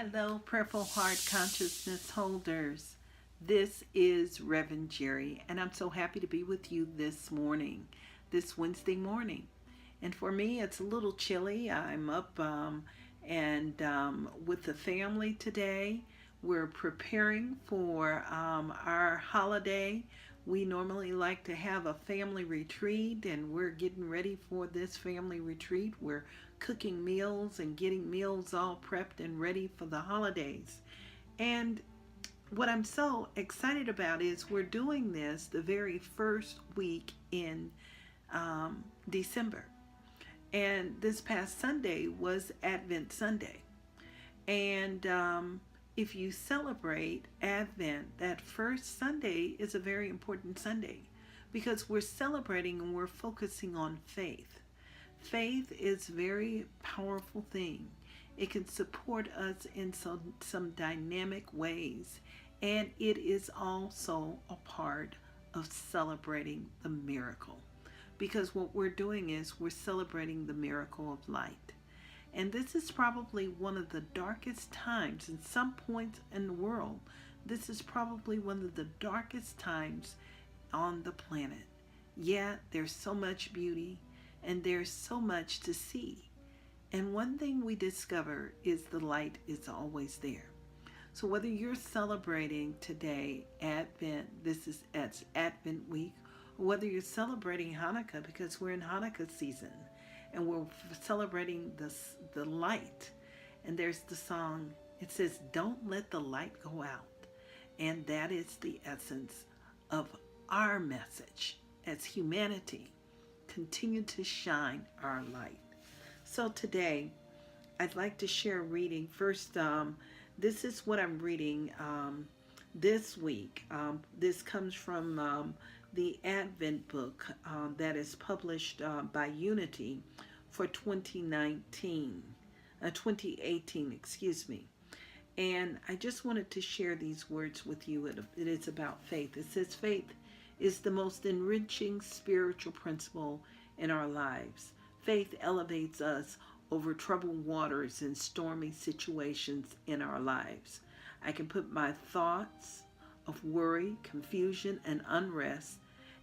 Hello, Purple Heart Consciousness holders. This is Reverend Jerry, and I'm so happy to be with you this morning, this Wednesday morning. And for me, it's a little chilly. I'm up and with the family today. We're preparing for our holiday. We normally like to have a family retreat, and we're getting ready for this family retreat. We're cooking meals and getting meals all prepped and ready for the holidays. And what I'm so excited about is we're doing this the very first week in December. And this past Sunday was Advent Sunday. And if you celebrate Advent, that first Sunday is a very important Sunday because we're celebrating and we're focusing on faith. Faith is a very powerful thing. It can support us in some dynamic ways, and it is also a part of celebrating the miracle. Because what we're doing is we're celebrating the miracle of light. And this is probably one of the darkest times in some points in the world. This is probably one of the darkest times on the planet. Yet there's so much beauty and there's so much to see. And one thing we discover is the light is always there. So whether you're celebrating today Advent, it's Advent week, or whether you're celebrating Hanukkah because we're in Hanukkah season and we're celebrating the light. And there's the song, it says, "Don't let the light go out." And that is the essence of our message as humanity. Continue to shine our light. So today, I'd like to share a reading. First, this is what I'm reading this week. This comes from the Advent book that is published by Unity for 2018, excuse me. And I just wanted to share these words with you. It is about faith. It says, faith is the most enriching spiritual principle in our lives. Faith elevates us over troubled waters and stormy situations in our lives. I can put my thoughts of worry, confusion, and unrest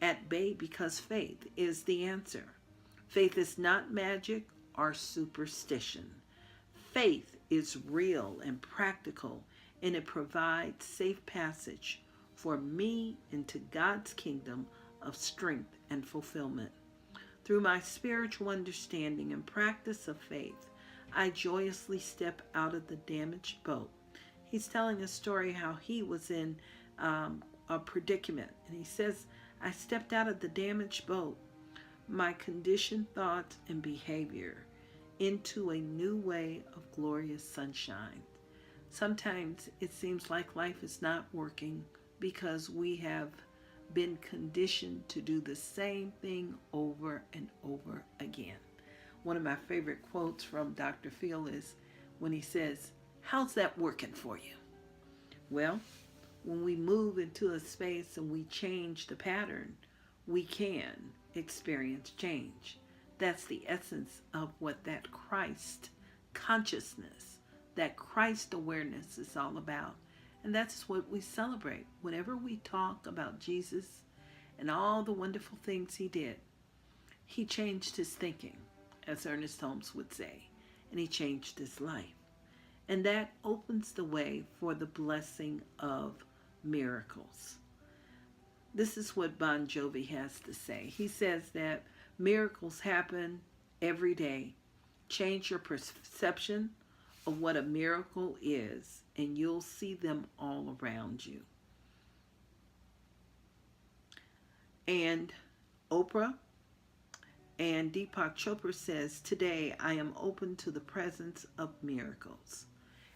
at bay because faith is the answer. Faith is not magic or superstition. Faith is real and practical, and it provides safe passage for me into God's kingdom of strength and fulfillment. Through my spiritual understanding and practice of faith, I joyously step out of the damaged boat. He's telling a story how he was in a predicament, and he says, I stepped out of the damaged boat, my conditioned thoughts and behavior, into a new way of glorious sunshine. Sometimes it seems like life is not working because we have been conditioned to do the same thing over and over again. One of my favorite quotes from Dr. Phil is when he says, "How's that working for you?" Well, when we move into a space and we change the pattern, we can experience change. That's the essence of what that Christ consciousness, that Christ awareness is all about. And that's what we celebrate. Whenever we talk about Jesus and all the wonderful things he did, he changed his thinking, as Ernest Holmes would say, and he changed his life. And that opens the way for the blessing of miracles. This is what Bon Jovi has to say. He says that miracles happen every day. Change your perception of what a miracle is, and you'll see them all around you. And Oprah and Deepak Chopra says, today I am open to the presence of miracles.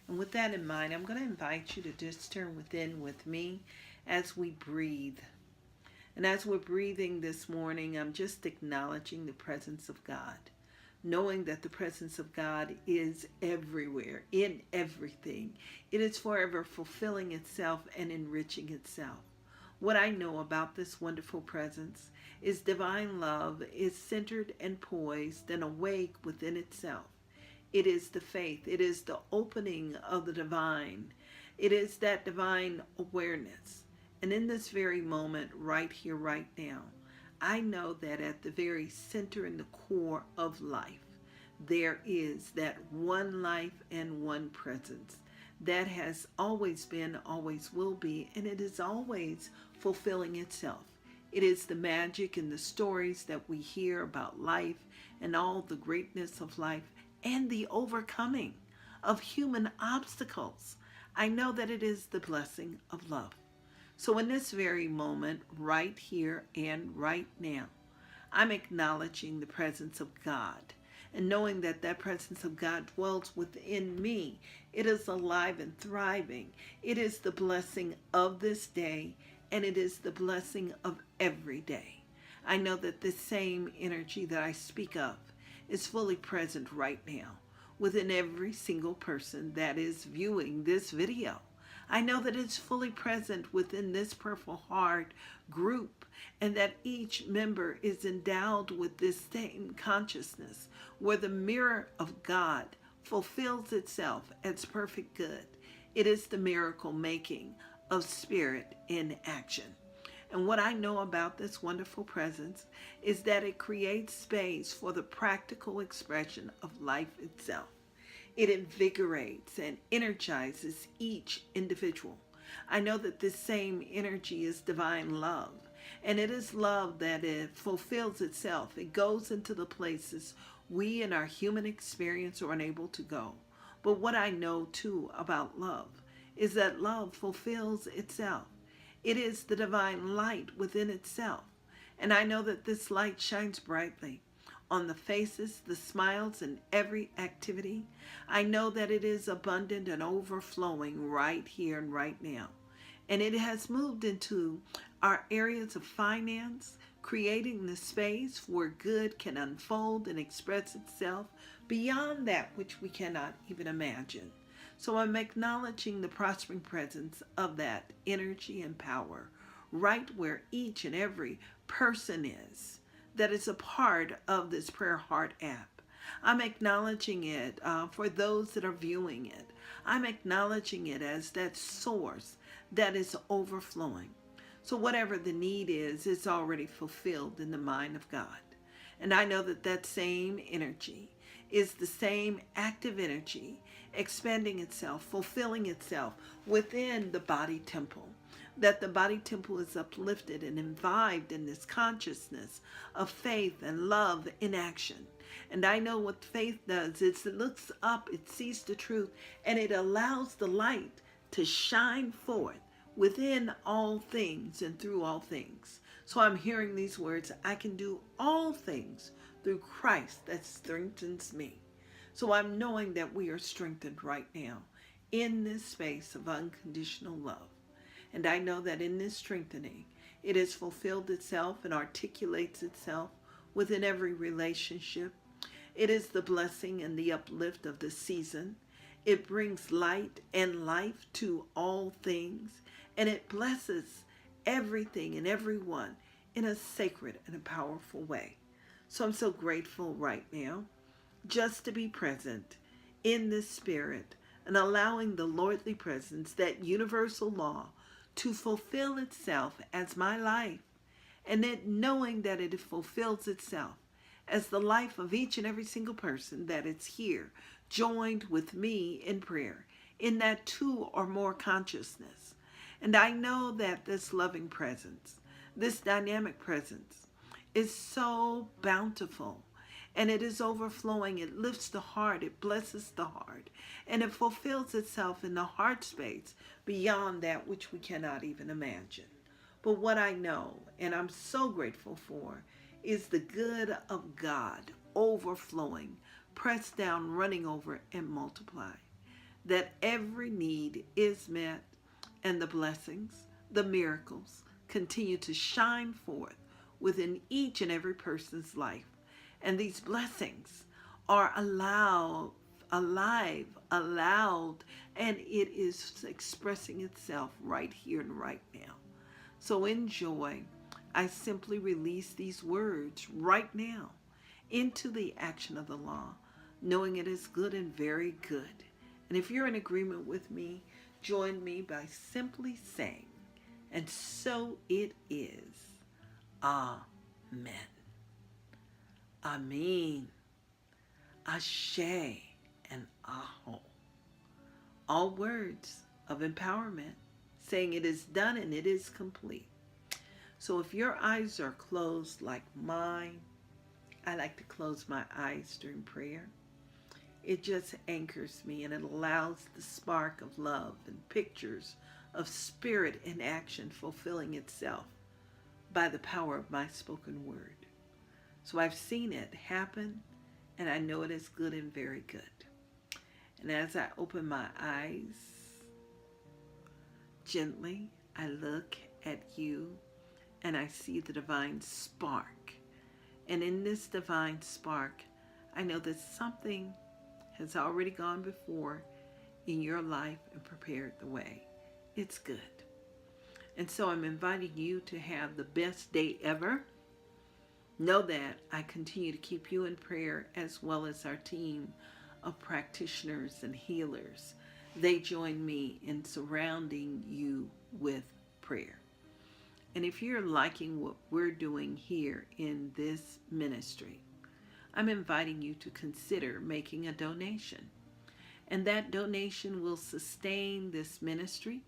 And with that in mind, I'm going to invite you to just turn within with me as we breathe. And as we're breathing this morning, I'm just acknowledging the presence of God, knowing that the presence of God is everywhere, in everything. It is forever fulfilling itself and enriching itself. What I know about this wonderful presence is divine love is centered and poised and awake within itself. It is the faith. It is the opening of the divine. It is that divine awareness. And in this very moment, right here, right now, I know that at the very center and the core of life, there is that one life and one presence that has always been, always will be, and it is always fulfilling itself. It is the magic and the stories that we hear about life and all the greatness of life and the overcoming of human obstacles. I know that it is the blessing of love. So in this very moment, right here and right now, I'm acknowledging the presence of God and knowing that that presence of God dwells within me. It is alive and thriving. It is the blessing of this day, and it is the blessing of every day. I know that this same energy that I speak of is fully present right now within every single person that is viewing this video. I know that it's fully present within this Purple Heart group, and that each member is endowed with this same consciousness where the mirror of God fulfills itself as perfect good. It is the miracle making of spirit in action. And what I know about this wonderful presence is that it creates space for the practical expression of life itself. It invigorates and energizes each individual. I know that this same energy is divine love, and it is love that it fulfills itself. It goes into the places we in our human experience are unable to go. But what I know too about love is that love fulfills itself. It is the divine light within itself. And I know that this light shines brightly on the faces, the smiles, and every activity. I know that it is abundant and overflowing right here and right now. And it has moved into our areas of finance, creating the space where good can unfold and express itself beyond that which we cannot even imagine. So I'm acknowledging the prospering presence of that energy and power right where each and every person is that is a part of this Prayer Heart app. I'm acknowledging it for those that are viewing it. I'm acknowledging it as that source that is overflowing. So whatever the need is, it's already fulfilled in the mind of God. And I know that that same energy is the same active energy expanding itself, fulfilling itself within the body temple. That the body temple is uplifted and imbibed in this consciousness of faith and love in action. And I know what faith does is it looks up, it sees the truth, and it allows the light to shine forth within all things and through all things. So I'm hearing these words, I can do all things through Christ that strengthens me. So I'm knowing that we are strengthened right now in this space of unconditional love. And I know that in this strengthening, it has fulfilled itself and articulates itself within every relationship. It is the blessing and the uplift of the season. It brings light and life to all things, and it blesses everything and everyone in a sacred and a powerful way. So I'm so grateful right now just to be present in this spirit and allowing the Lordly presence, that universal law, to fulfill itself as my life, and then knowing that it fulfills itself as the life of each and every single person that is here, joined with me in prayer, in that two or more consciousness. And I know that this loving presence, this dynamic presence, is so bountiful, and it is overflowing. It lifts the heart, it blesses the heart, and it fulfills itself in the heart space beyond that which we cannot even imagine. But what I know, and I'm so grateful for, is the good of God overflowing, pressed down, running over, and multiply. That every need is met, and the blessings, the miracles, continue to shine forth within each and every person's life. And these blessings are alive, allowed, and it is expressing itself right here and right now. So enjoy. I simply release these words right now into the action of the law, knowing it is good and very good. And if you're in agreement with me, join me by simply saying, and so it is. Amen. Amen. Ashe and Aho. All words of empowerment, saying it is done and it is complete. So if your eyes are closed like mine, I like to close my eyes during prayer. It just anchors me and it allows the spark of love and pictures of spirit in action fulfilling itself by the power of my spoken word. So I've seen it happen and I know it is good and very good. And as I open my eyes, gently, I look at you and I see the divine spark. And in this divine spark, I know that something has already gone before in your life and prepared the way. It's good. And so I'm inviting you to have the best day ever. Know that I continue to keep you in prayer as well as our team of practitioners and healers. They join me in surrounding you with prayer. And if you're liking what we're doing here in this ministry, I'm inviting you to consider making a donation. And that donation will sustain this ministry.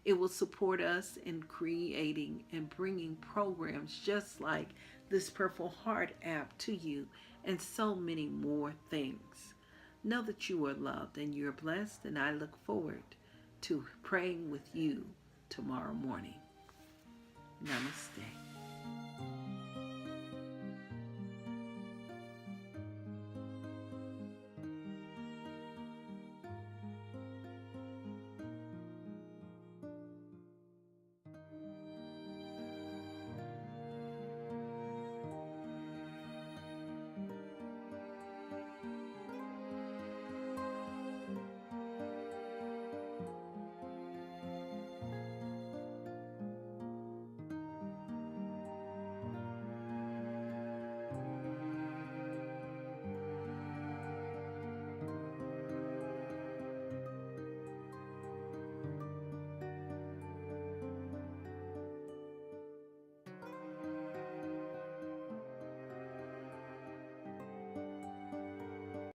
It will support us in creating and bringing programs just like this Purple Heart app to you and so many more things. Know that you are loved and you're blessed, and I look forward to praying with you tomorrow morning. Namaste.